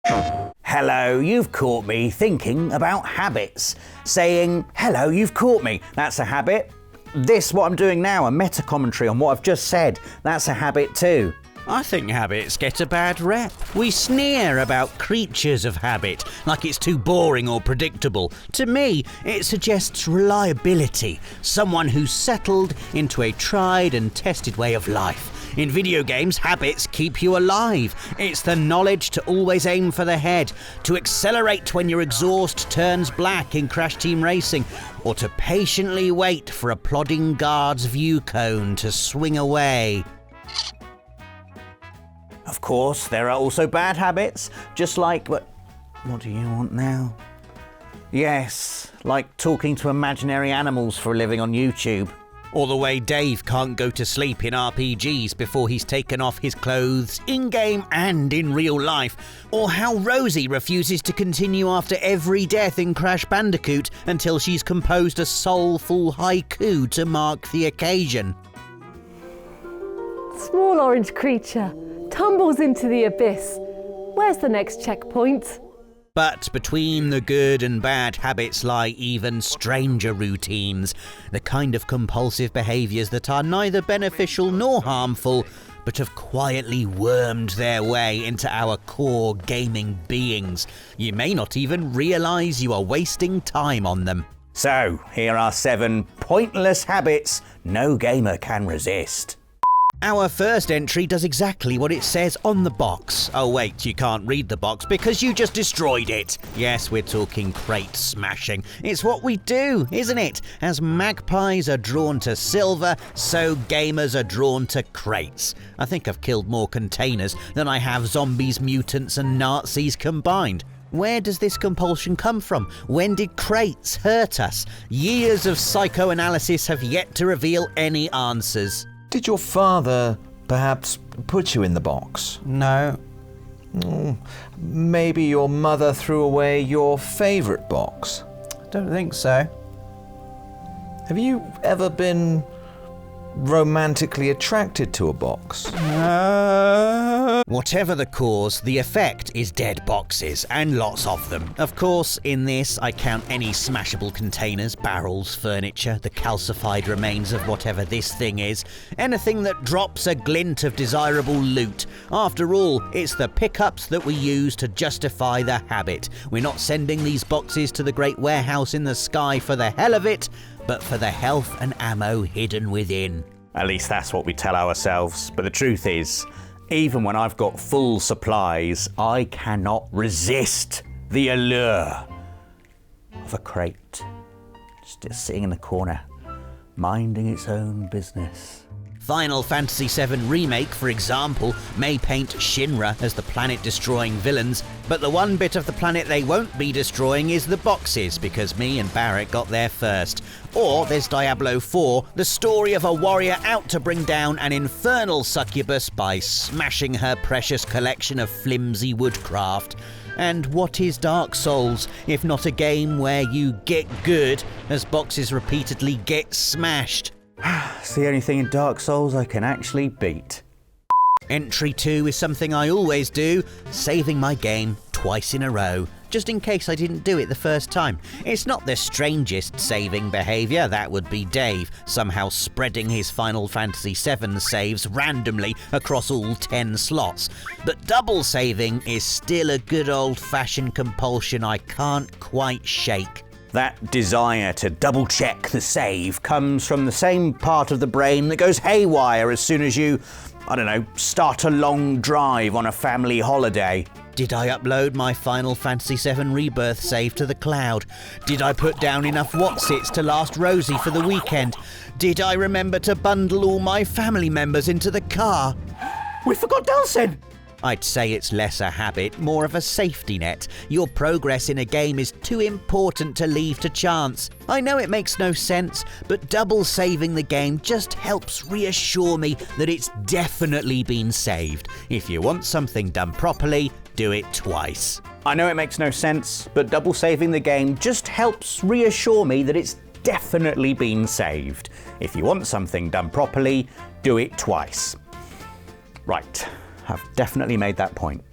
Hello, you've caught me thinking about habits. Saying, hello, you've caught me. That's a habit. This, what I'm doing now, a meta-commentary on what I've just said, that's a habit too. I think habits get a bad rep. We sneer about creatures of habit, like it's too boring or predictable. To me, it suggests reliability, someone who's settled into a tried and tested way of life. In video games, habits keep you alive. It's the knowledge to always aim for the head, to accelerate when your exhaust turns black in Crash Team Racing, or to patiently wait for a plodding guard's view cone to swing away. Of course, there are also bad habits, just like, what do you want now? Yes, like talking to imaginary animals for a living on YouTube. Or the way Dave can't go to sleep in RPGs before he's taken off his clothes, in-game and in real life. Or how Rosie refuses to continue after every death in Crash Bandicoot until she's composed a soulful haiku to mark the occasion. Small orange creature tumbles into the abyss. Where's the next checkpoint? But between the good and bad habits lie even stranger routines, the kind of compulsive behaviours that are neither beneficial nor harmful, but have quietly wormed their way into our core gaming beings. You may not even realise you are wasting time on them. So, here are 7 pointless habits no gamer can resist. Our first entry does exactly what it says on the box. Oh wait, you can't read the box because you just destroyed it. Yes, we're talking crate smashing. It's what we do, isn't it? As magpies are drawn to silver, so gamers are drawn to crates. I think I've killed more containers than I have zombies, mutants and Nazis combined. Where does this compulsion come from? When did crates hurt us? Years of psychoanalysis have yet to reveal any answers. Did your father perhaps put you in the box? No. Maybe your mother threw away your favourite box? I don't think so. Have you ever been romantically attracted to a box? Whatever the cause, the effect is dead boxes, and lots of them. Of course, in this, I count any smashable containers, barrels, furniture, the calcified remains of whatever this thing is, anything that drops a glint of desirable loot. After all, it's the pickups that we use to justify the habit. We're not sending these boxes to the great warehouse in the sky for the hell of it, but for the health and ammo hidden within. At least that's what we tell ourselves. But the truth is, even when I've got full supplies, I cannot resist the allure of a crate. Just sitting in the corner, minding its own business. Final Fantasy VII Remake, for example, may paint Shinra as the planet-destroying villains, but the one bit of the planet they won't be destroying is the boxes, because me and Barrett got there first. Or there's Diablo 4, the story of a warrior out to bring down an infernal succubus by smashing her precious collection of flimsy woodcraft. And what is Dark Souls, if not a game where you get good as boxes repeatedly get smashed? It's the only thing in Dark Souls I can actually beat. Entry 2 is something I always do, saving my game twice in a row, just in case I didn't do it the first time. It's not the strangest saving behaviour, that would be Dave, somehow spreading his Final Fantasy VII saves randomly across all 10 slots. But double saving is still a good old-fashioned compulsion I can't quite shake. That desire to double-check the save comes from the same part of the brain that goes haywire as soon as you, start a long drive on a family holiday. Did I upload my Final Fantasy VII Rebirth save to the cloud? Did I put down enough Watsits to last Rosie for the weekend? Did I remember to bundle all my family members into the car? We forgot Dulcin! I'd say it's less a habit, more of a safety net. Your progress in a game is too important to leave to chance. I know it makes no sense, but double saving the game just helps reassure me that it's definitely been saved. If you want something done properly, do it twice. I know it makes no sense, but double saving the game just helps reassure me that it's definitely been saved. If you want something done properly, do it twice. Right. I've definitely made that point.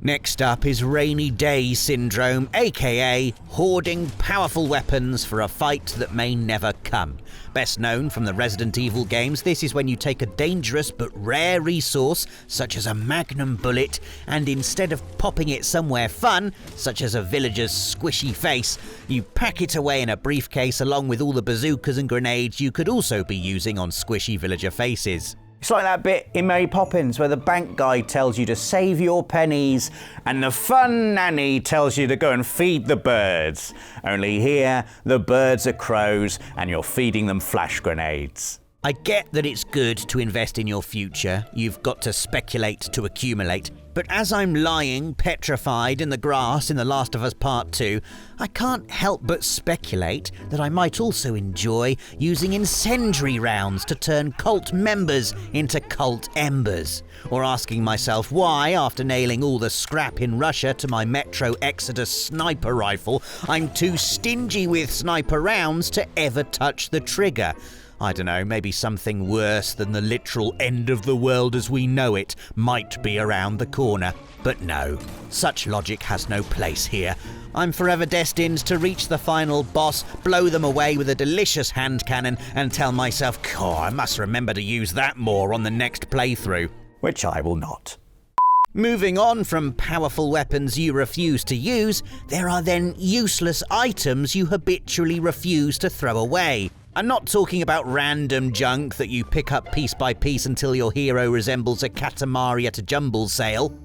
Next up is Rainy Day Syndrome, aka hoarding powerful weapons for a fight that may never come. Best known from the Resident Evil games, this is when you take a dangerous but rare resource, such as a magnum bullet, and instead of popping it somewhere fun, such as a villager's squishy face, you pack it away in a briefcase along with all the bazookas and grenades you could also be using on squishy villager faces. It's like that bit in Mary Poppins where the bank guy tells you to save your pennies and the fun nanny tells you to go and feed the birds. Only here, the birds are crows and you're feeding them flash grenades. I get that it's good to invest in your future, you've got to speculate to accumulate, but as I'm lying petrified in the grass in The Last of Us Part 2, I can't help but speculate that I might also enjoy using incendiary rounds to turn cult members into cult embers, or asking myself why, after nailing all the scrap in Russia to my Metro Exodus sniper rifle, I'm too stingy with sniper rounds to ever touch the trigger. I don't know, maybe something worse than the literal end of the world as we know it might be around the corner. But no, such logic has no place here. I'm forever destined to reach the final boss, blow them away with a delicious hand cannon, and tell myself, I must remember to use that more on the next playthrough. Which I will not. Moving on from powerful weapons you refuse to use, there are then useless items you habitually refuse to throw away. I'm not talking about random junk that you pick up piece by piece until your hero resembles a Katamari at a jumble sale.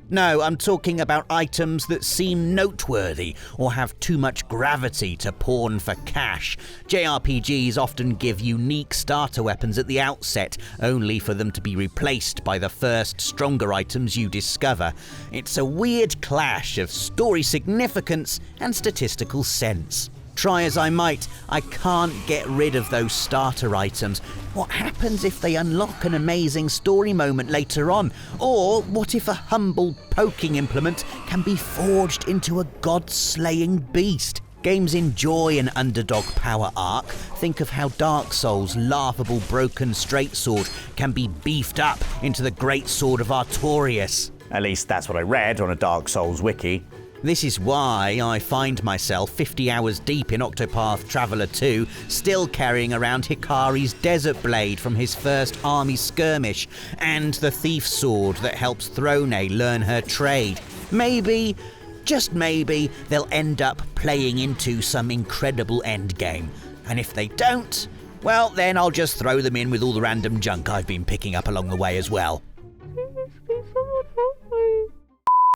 No, I'm talking about items that seem noteworthy or have too much gravity to pawn for cash. JRPGs often give unique starter weapons at the outset, only for them to be replaced by the first stronger items you discover. It's a weird clash of story significance and statistical sense. Try as I might, I can't get rid of those starter items. What happens if they unlock an amazing story moment later on? Or what if a humble poking implement can be forged into a god-slaying beast? Games enjoy an underdog power arc. Think of how Dark Souls' laughable broken straight sword can be beefed up into the great sword of Artorias. At least that's what I read on a Dark Souls wiki. This is why I find myself 50 hours deep in Octopath Traveler 2, still carrying around Hikari's desert blade from his first army skirmish, and the thief's sword that helps Throne learn her trade. Maybe, just maybe, they'll end up playing into some incredible endgame. And if they don't, well then I'll just throw them in with all the random junk I've been picking up along the way as well.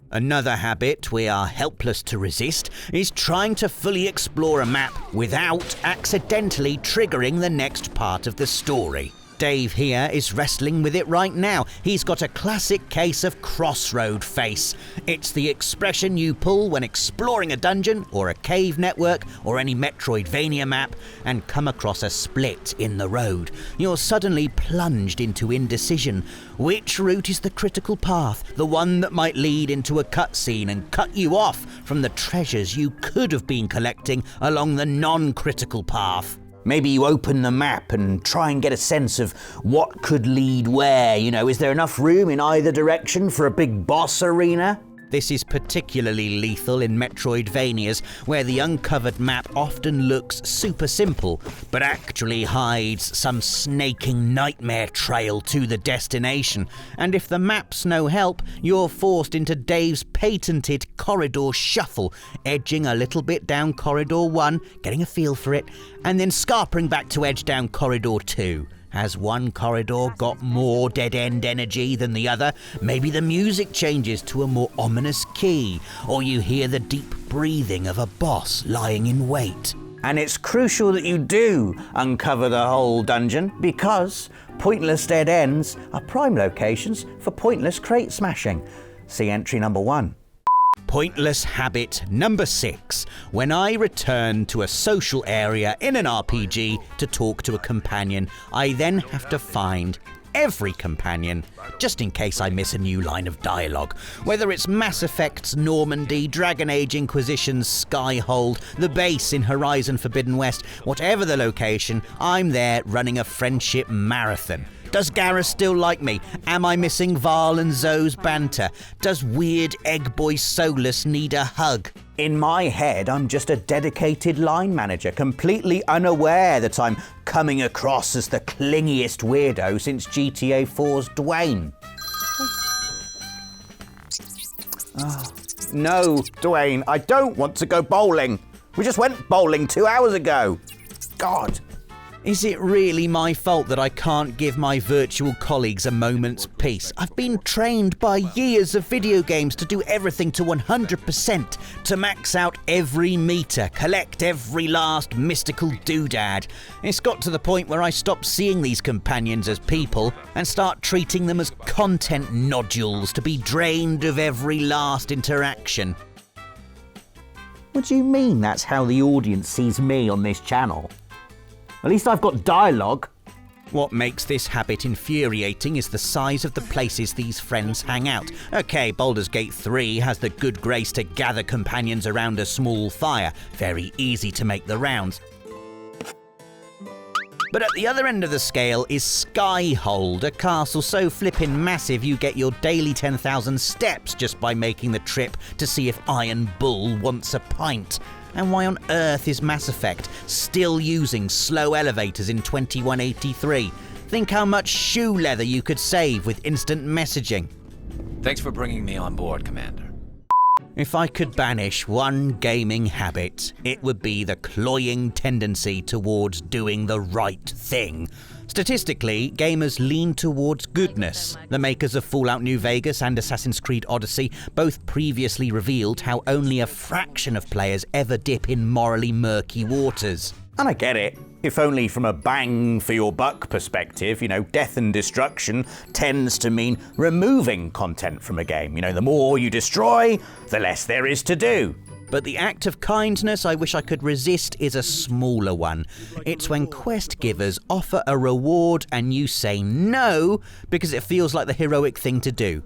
Another habit we are helpless to resist is trying to fully explore a map without accidentally triggering the next part of the story. Dave here is wrestling with it right now. He's got a classic case of crossroad face. It's the expression you pull when exploring a dungeon or a cave network or any Metroidvania map and come across a split in the road. You're suddenly plunged into indecision. Which route is the critical path? The one that might lead into a cutscene and cut you off from the treasures you could have been collecting along the non-critical path. Maybe you open the map and try and get a sense of what could lead where. Is there enough room in either direction for a big boss arena? This is particularly lethal in Metroidvanias, where the uncovered map often looks super simple, but actually hides some snaking nightmare trail to the destination. And if the map's no help, you're forced into Dave's patented corridor shuffle, edging a little bit down corridor 1, getting a feel for it, and then scarpering back to edge down corridor 2. Has one corridor got more dead-end energy than the other? Maybe the music changes to a more ominous key, or you hear the deep breathing of a boss lying in wait. And it's crucial that you do uncover the whole dungeon, because pointless dead ends are prime locations for pointless crate smashing. See entry number 1. Pointless habit number 6. When I return to a social area in an RPG to talk to a companion, I then have to find every companion, just in case I miss a new line of dialogue. Whether it's Mass Effect's Normandy, Dragon Age Inquisition's Skyhold, the base in Horizon Forbidden West, whatever the location, I'm there running a friendship marathon. Does Gareth still like me? Am I missing Val and Zoe's banter? Does weird egg boy Solus need a hug? In my head, I'm just a dedicated line manager, completely unaware that I'm coming across as the clingiest weirdo since GTA 4's Dwayne. Oh, no, Dwayne, I don't want to go bowling. We just went bowling 2 hours ago. God. Is it really my fault that I can't give my virtual colleagues a moment's peace? I've been trained by years of video games to do everything to 100%, to max out every meter, collect every last mystical doodad. It's got to the point where I stop seeing these companions as people and start treating them as content nodules to be drained of every last interaction. What do you mean that's how the audience sees me on this channel? At least I've got dialogue. What makes this habit infuriating is the size of the places these friends hang out. Okay, Baldur's Gate 3 has the good grace to gather companions around a small fire. Very easy to make the rounds. But at the other end of the scale is Skyhold, a castle so flippin' massive you get your daily 10,000 steps just by making the trip to see if Iron Bull wants a pint. And why on earth is Mass Effect still using slow elevators in 2183? Think how much shoe leather you could save with instant messaging. Thanks for bringing me on board, Commander. If I could banish one gaming habit, it would be the cloying tendency towards doing the right thing. Statistically, gamers lean towards goodness. The makers of Fallout New Vegas and Assassin's Creed Odyssey both previously revealed how only a fraction of players ever dip in morally murky waters. And I get it. If only from a bang for your buck perspective, death and destruction tends to mean removing content from a game. The more you destroy, the less there is to do. But the act of kindness I wish I could resist is a smaller one. It's when quest givers offer a reward and you say no because it feels like the heroic thing to do.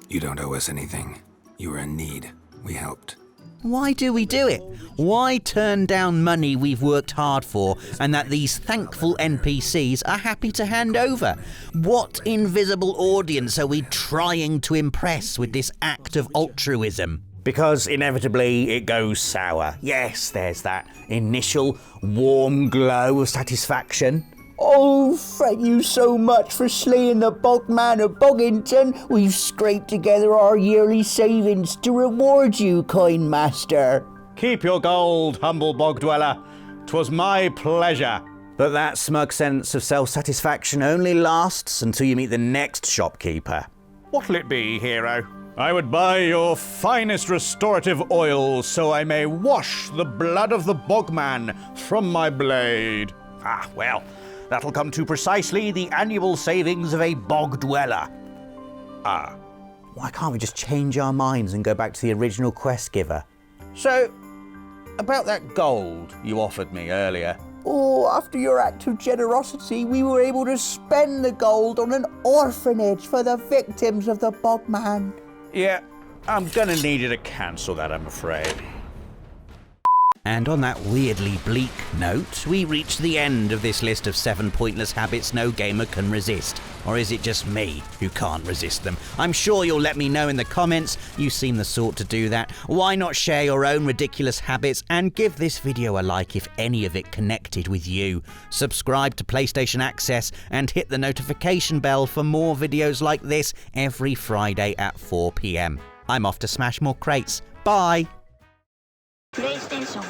You don't owe us anything. You were in need. We helped. Why do we do it? Why turn down money we've worked hard for and that these thankful NPCs are happy to hand over? What invisible audience are we trying to impress with this act of altruism? Because inevitably it goes sour. Yes, there's that initial warm glow of satisfaction. Oh, thank you so much for slaying the Bogman of Boggington. We've scraped together our yearly savings to reward you, kind master. Keep your gold, humble bog dweller. 'Twas my pleasure. But that smug sense of self-satisfaction only lasts until you meet the next shopkeeper. What'll it be, hero? I would buy your finest restorative oil so I may wash the blood of the bogman from my blade. Ah, well, that'll come to precisely the annual savings of a bog dweller. Ah, why can't we just change our minds and go back to the original quest giver? So, about that gold you offered me earlier. Oh, after your act of generosity, we were able to spend the gold on an orphanage for the victims of the bogman. Yeah, I'm gonna need you to cancel that, I'm afraid. And on that weirdly bleak note, we reach the end of this list of 7 pointless habits no gamer can resist. Or is it just me who can't resist them? I'm sure you'll let me know in the comments. You seem the sort to do that. Why not share your own ridiculous habits and give this video a like if any of it connected with you. Subscribe to PlayStation Access and hit the notification bell for more videos like this every Friday at 4 PM. I'm off to smash more crates. Bye! PlayStation